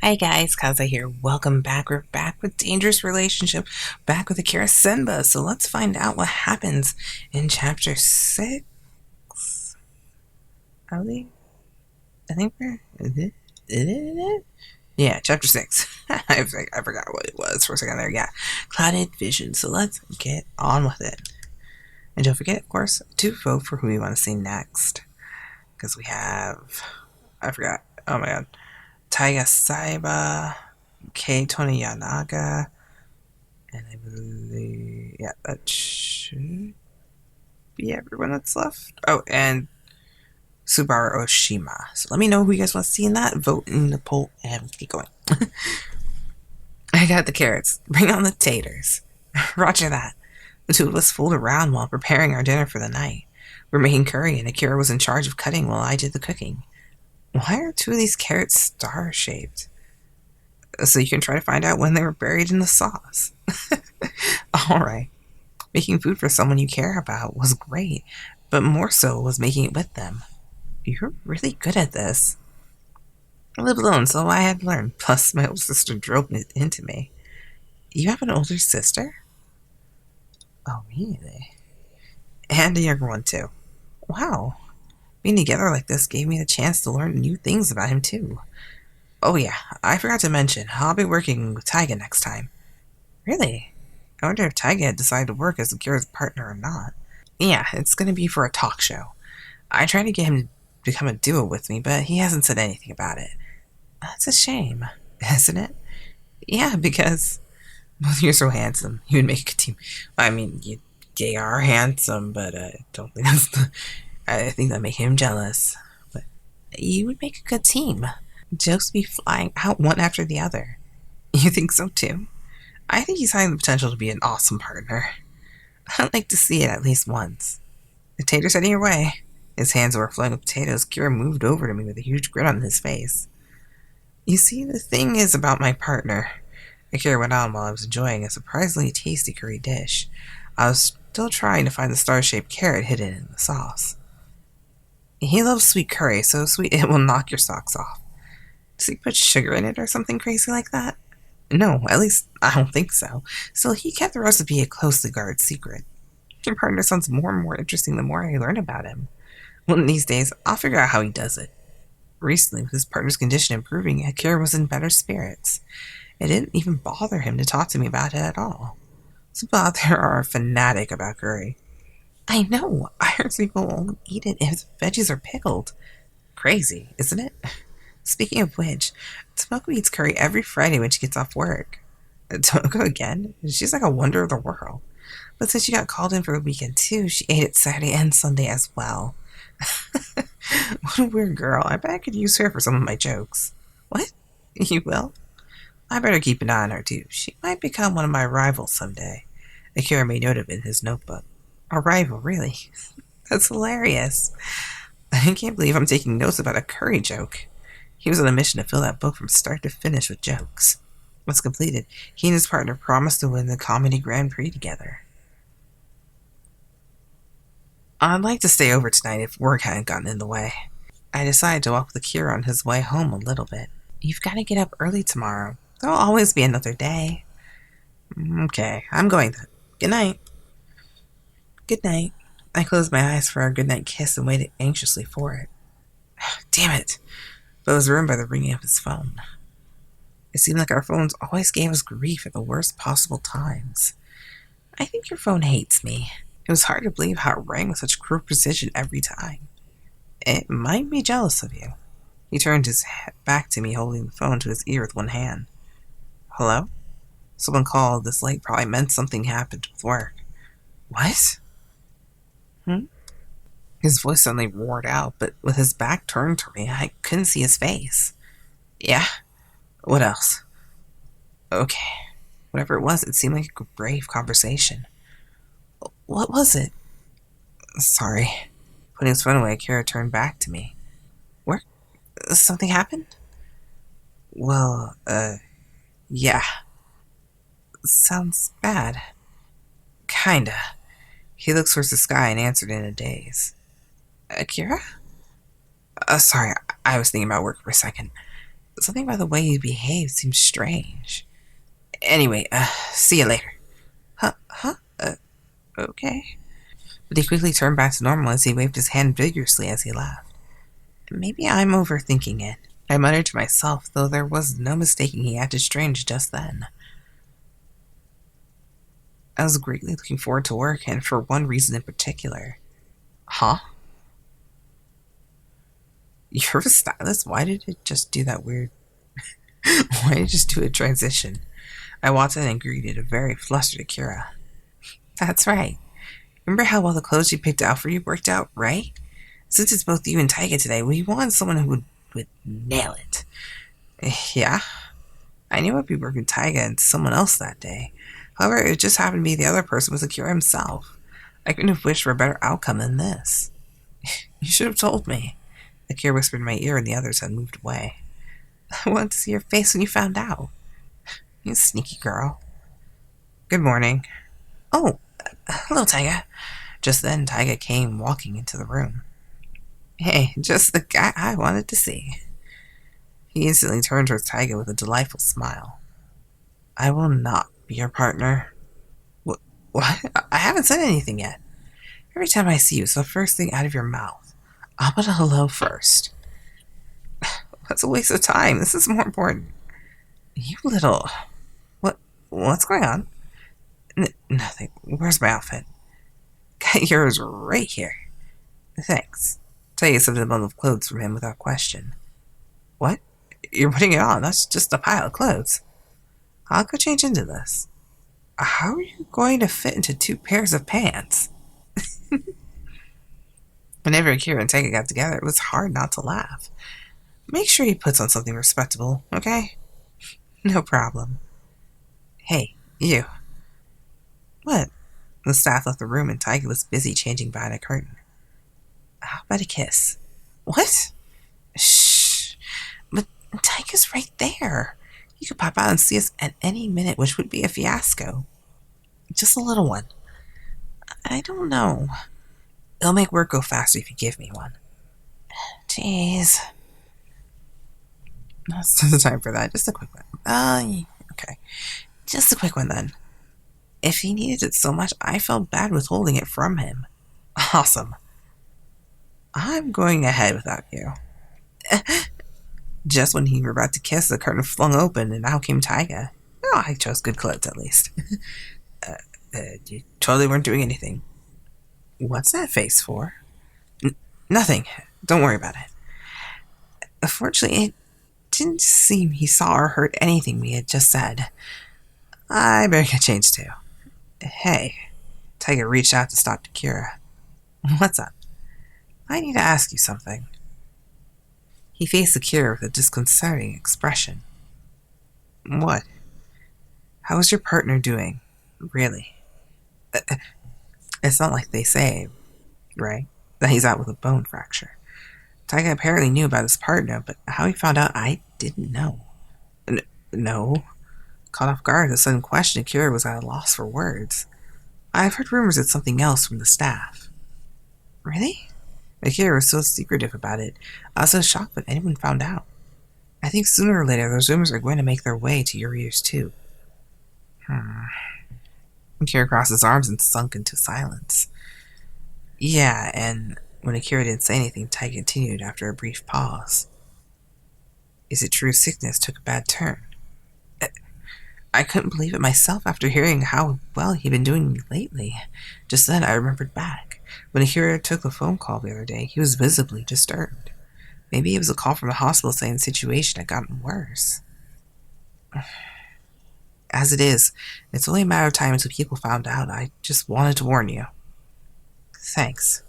Hi guys, Kaza here. Welcome back. We're back with Dangerous Relationship, back with Akira Senba. So let's find out what happens in chapter 6. Are we? I think we're... Yeah, chapter 6. I forgot what it was for a second there. Yeah, Clouded Vision. So let's get on with it. And don't forget, of course, to vote for who we want to see next. Because we have... I forgot. Oh my god. Taiga Saeba, Toyonaga, and I believe, yeah, that should be everyone that's left. Oh, and Subaru Oshima. So let me know who you guys want to see in that. Vote in the poll and keep going. I got the carrots. Bring on the taters. Roger that. The two of us fooled around while preparing our dinner for the night. We're making curry, and Akira was in charge of cutting while I did the cooking. Why are two of these carrots star-shaped? So you can try to find out when they were buried in the sauce. Alright. Making food for someone you care about was great, but more so was making it with them. You're really good at this. I live alone, so I had to learn. Plus, my older sister drilled it into me. You have an older sister? Oh, really? And a younger one, too. Wow. Being together like this gave me the chance to learn new things about him, too. Oh yeah, I forgot to mention, I'll be working with Taiga next time. Really? I wonder if Taiga had decided to work as Akira's partner or not. Yeah, it's gonna be for a talk show. I tried to get him to become a duo with me, but he hasn't said anything about it. That's a shame, isn't it? Yeah, because, well, you're so handsome. You would make a good team. I mean, they are handsome, but I don't think that's the... I think that make him jealous. But you would make a good team. Jokes be flying out one after the other. You think so too? I think he's having the potential to be an awesome partner. I'd like to see it at least once. The tater's heading your way. His hands overflowing with potatoes, Kira moved over to me with a huge grin on his face. You see, the thing is about my partner. Akira went on while I was enjoying a surprisingly tasty curry dish. I was still trying to find the star-shaped carrot hidden in the sauce. He loves sweet curry, so sweet it will knock your socks off. Does he put sugar in it or something crazy like that? No, at least I don't think so. Still, he kept the recipe a closely guarded secret. Your partner sounds more and more interesting the more I learn about him. One of these days, I'll figure out how he does it. Recently, with his partner's condition improving, Akira was in better spirits. It didn't even bother him to talk to me about it at all. Some people out there are a fanatic about curry. I know, I heard people only eat it if the veggies are pickled. Crazy, isn't it? Speaking of which, Tomoko eats curry every Friday when she gets off work. Tomoko again? She's like a wonder of the world. But since she got called in for the weekend too, she ate it Saturday and Sunday as well. What a weird girl. I bet I could use her for some of my jokes. What? You will? I better keep an eye on her too. She might become one of my rivals someday. Akira made note of it in his notebook. A rival, really? That's hilarious. I can't believe I'm taking notes about a curry joke. He was on a mission to fill that book from start to finish with jokes. Once completed, he and his partner promised to win the Comedy Grand Prix together. I'd like to stay over tonight if work hadn't gotten in the way. I decided to walk with Akira on his way home a little bit. You've got to get up early tomorrow. There'll always be another day. Okay, I'm going then. Good night. Good night. I closed my eyes for our goodnight kiss and waited anxiously for it. Damn it. But was ruined by the ringing of his phone. It seemed like our phones always gave us grief at the worst possible times. I think your phone hates me. It was hard to believe how it rang with such cruel precision every time. It might be jealous of you. He turned his back to me, holding the phone to his ear with one hand. Hello? Someone called. This late probably meant something happened with work. What? His voice suddenly roared out, but with his back turned to me, I couldn't see his face. Yeah? What else? Okay. Whatever it was, it seemed like a brave conversation. What was it? Sorry. Putting his phone away, Akira turned back to me. Where? Something happened? Well, yeah. Sounds bad. Kinda. He looked towards the sky and answered in a daze. Akira? Sorry, I was thinking about work for a second. Something about the way he behaved seems strange. Anyway, see you later. Huh? Huh? Okay. But he quickly turned back to normal as he waved his hand vigorously as he left. Maybe I'm overthinking it, I muttered to myself, though there was no mistaking he acted strange just then. I was greatly looking forward to work, and for one reason in particular. Huh? You're a stylist? Why did it just do that weird... Why did it just do a transition? I walked in and greeted a very flustered Akira. That's right. Remember how well the clothes you picked out for you worked out, right? Since it's both you and Taiga today, we wanted someone who would nail it. Yeah? I knew I'd be working Taiga and someone else that day. However, it just happened to be the other person was Akira himself. I couldn't have wished for a better outcome than this. You should have told me. Akira whispered in my ear and the others had moved away. I wanted to see your face when you found out. You sneaky girl. Good morning. Oh, hello, Taiga. Just then, Taiga came walking into the room. Hey, just the guy I wanted to see. He instantly turned towards Taiga with a delightful smile. I will not be your partner. What? I haven't said anything yet. Every time I see you, it's the first thing out of your mouth. I'll put a hello first. That's a waste of time. This is more important. You little... What's going on? Nothing. Where's my outfit? Got yours right here. Thanks. Taiga accepted a bundle of clothes from him without question. What? You're putting it on. That's just a pile of clothes. I'll go change into this. How are you going to fit into 2 pairs of pants? Whenever Akira and Taiga got together, it was hard not to laugh. Make sure he puts on something respectable, okay? No problem. Hey, you. What? The staff left the room and Taiga was busy changing behind a curtain. How about a kiss? What? Shh. But Taiga's right there. He could pop out and see us at any minute, which would be a fiasco. Just a little one. I don't know. It'll make work go faster if you give me one. Jeez. That's not the time for that. Just a quick one. Okay. Just a quick one then. If he needed it so much, I felt bad withholding it from him. Awesome. I'm going ahead without you. Just when he were about to kiss, the curtain flung open, and out came Taiga. Oh, I chose good clothes, at least. You totally weren't doing anything. What's that face for? Nothing. Don't worry about it. Unfortunately, it didn't seem he saw or heard anything we had just said. I better get changed too. Hey. Taiga reached out to stop Akira. What's up? I need to ask you something. He faced Akira with a disconcerting expression. What? How is your partner doing? Really? It's not like they say, right? That he's out with a bone fracture. Taiga apparently knew about his partner, but how he found out, I didn't know. No. Caught off guard at a sudden question, Akira was at a loss for words. I've heard rumors it's something else from the staff. Really? Akira was so secretive about it. I was so shocked that anyone found out. I think sooner or later those rumors are going to make their way to your ears too. Akira crossed his arms and sunk into silence. Yeah, and when Akira didn't say anything, Tai continued after a brief pause. Is it true sickness took a bad turn? I couldn't believe it myself after hearing how well he'd been doing lately. Just then I remembered back. When Akira took the phone call the other day, he was visibly disturbed. Maybe it was a call from the hospital saying the situation had gotten worse. As it is, it's only a matter of time until people found out. I just wanted to warn you. Thanks.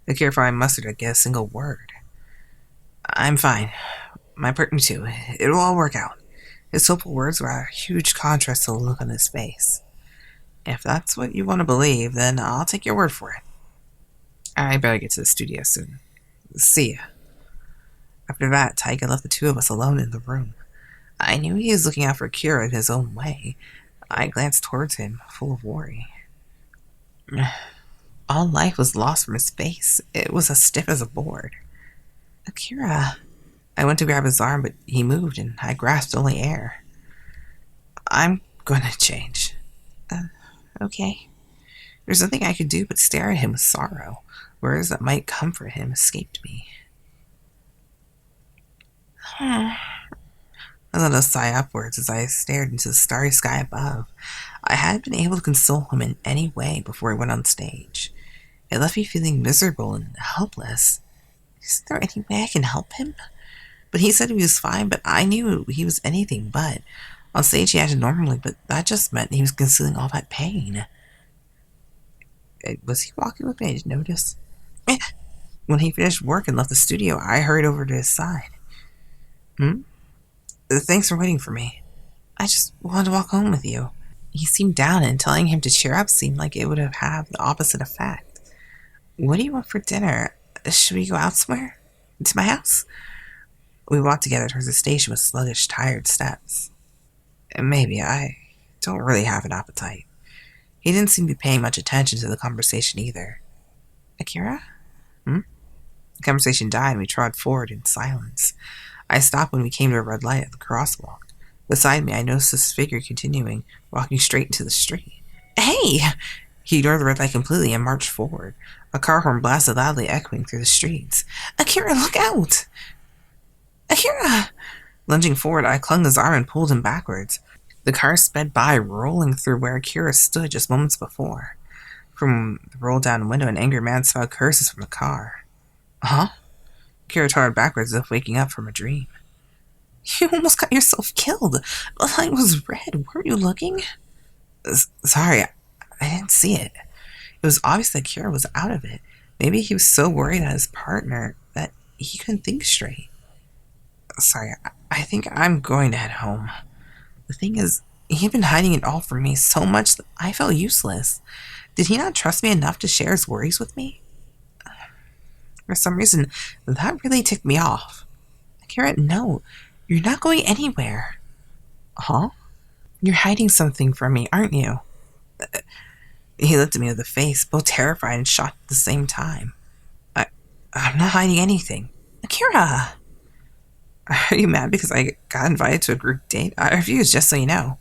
Akira finally mustered to get a single word. I'm fine. My partner too. It'll all work out. His hopeful words were a huge contrast to the look on his face. If that's what you want to believe, then I'll take your word for it. I better get to the studio soon. See ya. After that, Taiga left the two of us alone in the room. I knew he was looking out for Akira in his own way. I glanced towards him, full of worry. All life was lost from his face. It was as stiff as a board. Akira, I went to grab his arm, but he moved and I grasped only air. I'm gonna change. Okay. There's nothing I could do but stare at him with sorrow. Words that might comfort him escaped me. I let a sigh upwards as I stared into the starry sky above. I hadn't been able to console him in any way before he went on stage. It left me feeling miserable and helpless. Is there any way I can help him? But he said he was fine, but I knew he was anything but. On stage he acted normally, but that just meant he was concealing all that pain. Was he walking with me? I didn't notice. When he finished work and left the studio, I hurried over to his side. Thanks for waiting for me. I just wanted to walk home with you. He seemed down, and telling him to cheer up seemed like it would have had the opposite effect. What do you want for dinner? Should we go out somewhere? To my house? We walked together towards the station with sluggish, tired steps. Maybe. I don't really have an appetite. He didn't seem to be paying much attention to the conversation either. Akira? The conversation died and we trod forward in silence. I stopped when we came to a red light at the crosswalk. Beside me, I noticed this figure continuing, walking straight into the street. Hey! He ignored the red light completely and marched forward. A car horn blasted loudly, echoing through the streets. Akira, look out! Akira! Lunging forward, I clung his arm and pulled him backwards. The car sped by, rolling through where Akira stood just moments before. From the roll-down window, an angry man spouted curses from the car. Huh? Akira tottered backwards as if waking up from a dream. You almost got yourself killed. The light was red. Weren't you looking? Sorry, I didn't see it. It was obvious that Akira was out of it. Maybe he was so worried at his partner that he couldn't think straight. Sorry, I think I'm going to head home. The thing is, he had been hiding it all from me so much that I felt useless. Did he not trust me enough to share his worries with me? For some reason, that really ticked me off. Akira, no, you're not going anywhere. Huh? You're hiding something from me, aren't you? He looked at me with a face, both terrified and shocked at the same time. I'm not hiding anything. Akira! Are you mad because I got invited to a group date? I refused, just so you know.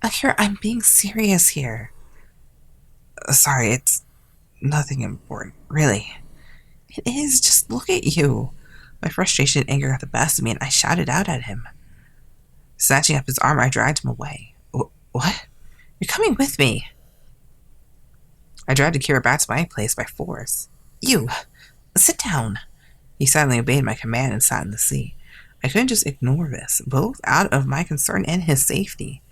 Akira, I'm being serious here. Sorry, it's nothing important, really. It is, just look at you. My frustration and anger got the best of me, and I shouted out at him. Snatching up his arm, I dragged him away. What? You're coming with me. I dragged Akira back to my place by force. You! Sit down! He silently obeyed my command and sat in the seat. I couldn't just ignore this, both out of my concern and his safety.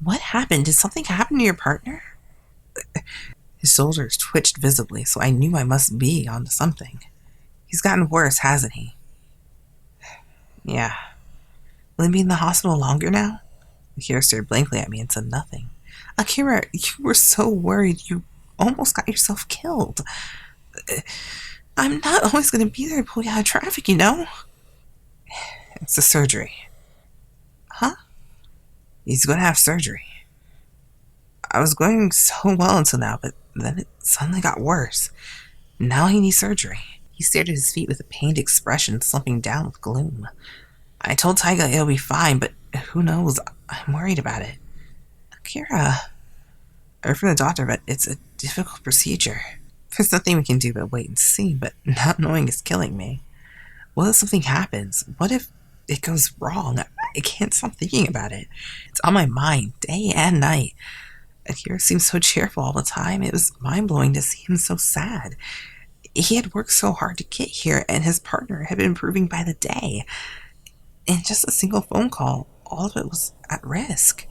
What happened? Did something happen to your partner? His shoulders twitched visibly, so I knew I must be onto something. He's gotten worse, hasn't he? Yeah. Will he be in the hospital longer now? Akira stared blankly at me and said nothing. Akira, you were so worried you almost got yourself killed. I'm not always going to be there to pull you out of traffic, you know? It's the surgery. Huh? He's going to have surgery. I was going so well until now, but then it suddenly got worse. Now he needs surgery. He stared at his feet with a pained expression, slumping down with gloom. I told Taiga it'll be fine, but who knows? I'm worried about it. Akira. I heard from the doctor, but it's a difficult procedure. There's nothing we can do but wait and see, but not knowing is killing me. What if something happens? What if it goes wrong? I can't stop thinking about it. It's on my mind, day and night. Akira seems so cheerful all the time. It was mind-blowing to see him so sad. He had worked so hard to get here, and his partner had been improving by the day. In just a single phone call, all of it was at risk.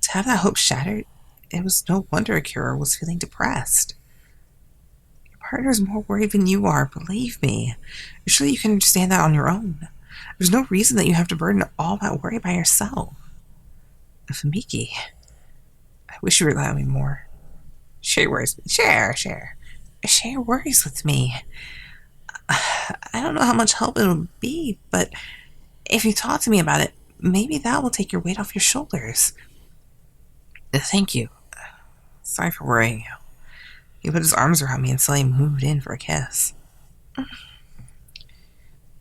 To have that hope shattered, it was no wonder Akira was feeling depressed. Your partner's more worried than you are, believe me. Surely you can understand that on your own. There's no reason that you have to burden all that worry by yourself. Fumiki, I wish you would allow me more. Share worries with me. Share. Share worries with me. I don't know how much help it will be, but if you talk to me about it, maybe that will take your weight off your shoulders. Thank you. Sorry for worrying you. He put his arms around me and slowly moved in for a kiss.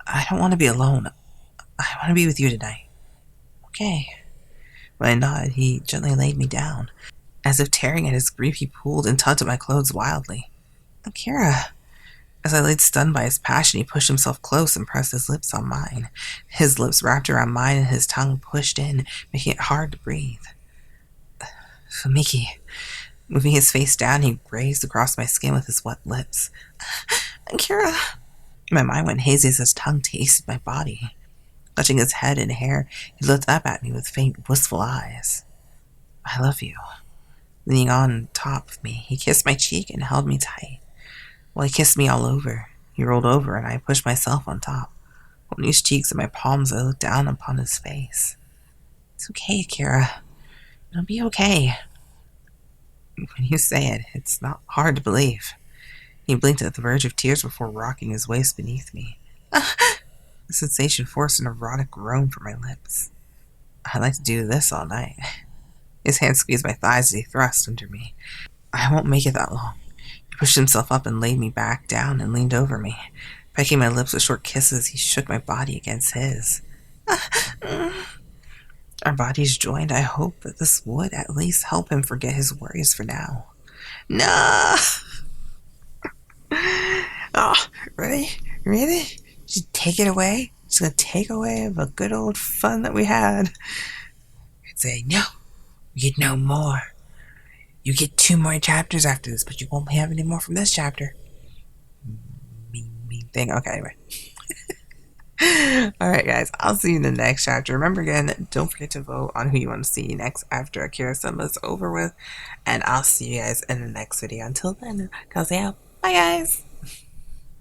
I don't want to be alone. I want to be with you tonight. Okay. When I nodded, he gently laid me down. As if tearing at his grief, he pulled and tugged at my clothes wildly. Akira. As I laid stunned by his passion, he pushed himself close and pressed his lips on mine. His lips wrapped around mine and his tongue pushed in, making it hard to breathe. Fumiki. Moving his face down, he grazed across my skin with his wet lips. Akira. My mind went hazy as his tongue tasted my body. Touching his head and hair, he looked up at me with faint, wistful eyes. I love you. Leaning on top of me, he kissed my cheek and held me tight. While he kissed me all over, he rolled over and I pushed myself on top. Holding his cheeks in my palms, I looked down upon his face. It's okay, Akira. It'll be okay. When you say it, it's not hard to believe. He blinked at the verge of tears before rocking his waist beneath me. The sensation forced an erotic groan from my lips. I'd like to do this all night. His hand squeezed my thighs as he thrust under me. I won't make it that long. He pushed himself up and laid me back down and leaned over me. Pecking my lips with short kisses, he shook my body against his. Our bodies joined. I hope that this would at least help him forget his worries for now. No! Oh, really? Really? Just take it away? Just gonna take away the good old fun that we had? I'd say, no, you get no more. You get 2 more chapters after this, but you won't have any more from this chapter. Mean thing. Okay, anyway. Alright, guys, I'll see you in the next chapter. Remember, again, don't forget to vote on who you want to see next after Akira Senba is over with. And I'll see you guys in the next video. Until then, Kelsey out. Bye, guys.